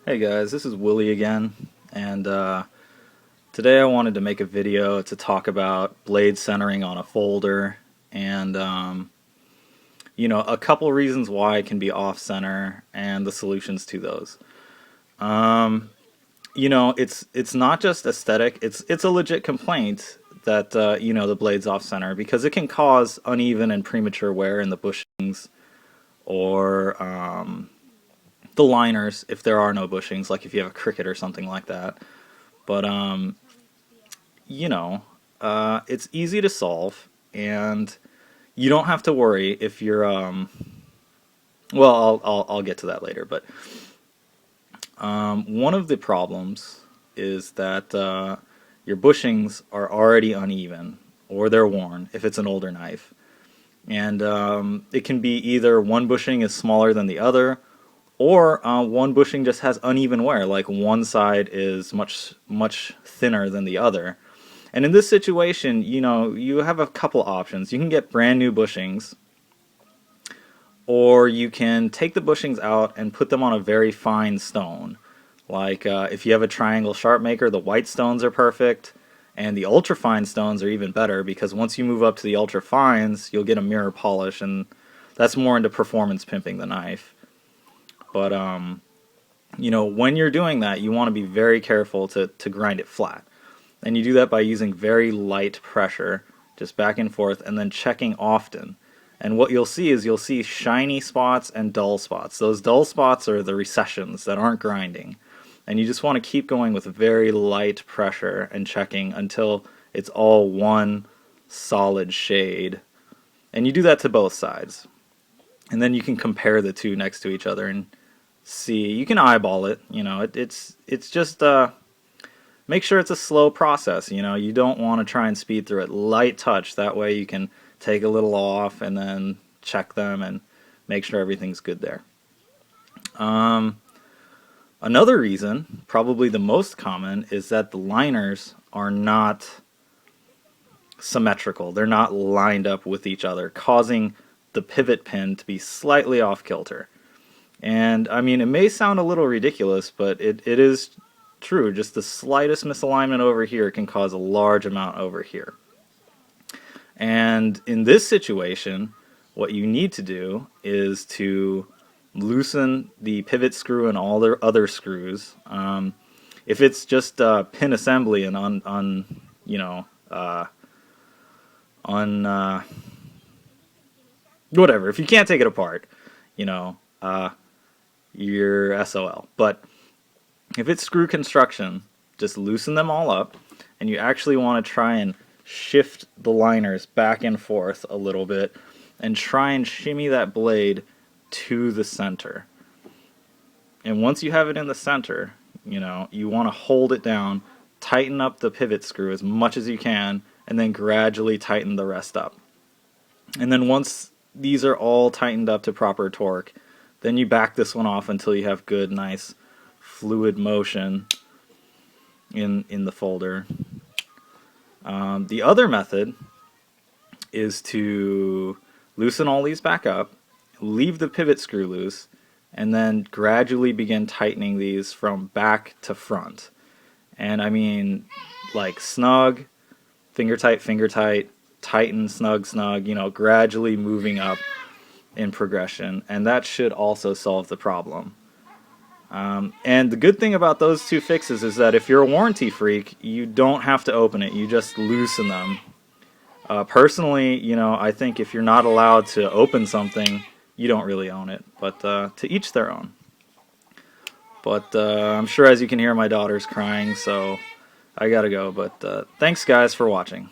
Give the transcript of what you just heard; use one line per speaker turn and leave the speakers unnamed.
Hey guys, this is Willie again, and today I wanted to make a video to talk about blade centering on a folder, and a couple reasons why it can be off center and the solutions to those. Um, it's not just aesthetic; it's a legit complaint that the blade's off center because it can cause uneven and premature wear in the bushings or the liners if there are no bushings, like if you have a Cricut or something like that. But you know, it's easy to solve, and you don't have to worry if you're well, I'll get to that later. But one of the problems is that your bushings are already uneven or they're worn if it's an older knife, and it can be either one bushing is smaller than the other, or one bushing just has uneven wear, like one side is much thinner than the other. And in this situation, you have a couple options. You can get brand new bushings, or you can take the bushings out and put them on a very fine stone. Like if you have a triangle sharp maker, the white stones are perfect, and the ultra fine stones are even better because once you move up to the ultra fines, you'll get a mirror polish, and that's more into performance pimping the knife. But when you're doing that, you want to be very careful to grind it flat. And you do that by using very light pressure, just back and forth, and then checking often. And what you'll see shiny spots and dull spots. Those dull spots are the recessions that aren't grinding. And you just want to keep going with very light pressure and checking until it's all one solid shade. And you do that to both sides. And then you can compare the two next to each other and see. You can eyeball it. It's just make sure it's a slow process. You don't want to try and speed through it. Light touch. That way you can take a little off and then check them and make sure everything's good there. Another reason, probably the most common, is that the liners are not symmetrical. They're not lined up with each other, causing the pivot pin to be slightly off kilter. And I mean, it may sound a little ridiculous, but it is true. Just the slightest misalignment over here can cause a large amount over here. And in this situation, what you need to do is to loosen the pivot screw and all the other screws. If it's just pin assembly and whatever, if you can't take it apart, you're SOL. But if it's screw construction, just loosen them all up, and you actually want to try and shift the liners back and forth a little bit and try and shimmy that blade to the center. And once you have it in the center, you want to hold it down, tighten up the pivot screw as much as you can, and then gradually tighten the rest up. And then once these are all tightened up to proper torque, then you back this one off until you have good, nice, fluid motion in the folder. The other method is to loosen all these back up, leave the pivot screw loose, and then gradually begin tightening these from back to front. And I mean, like snug, finger tight, tighten, snug, gradually moving up in progression. And that should also solve the problem. And the good thing about those two fixes is that if you're a warranty freak, you don't have to open it. You just loosen them. Personally, I think if you're not allowed to open something, you don't really own it. But to each their own. But I'm sure, as you can hear, my daughter's crying, so I gotta go. But thanks, guys, for watching.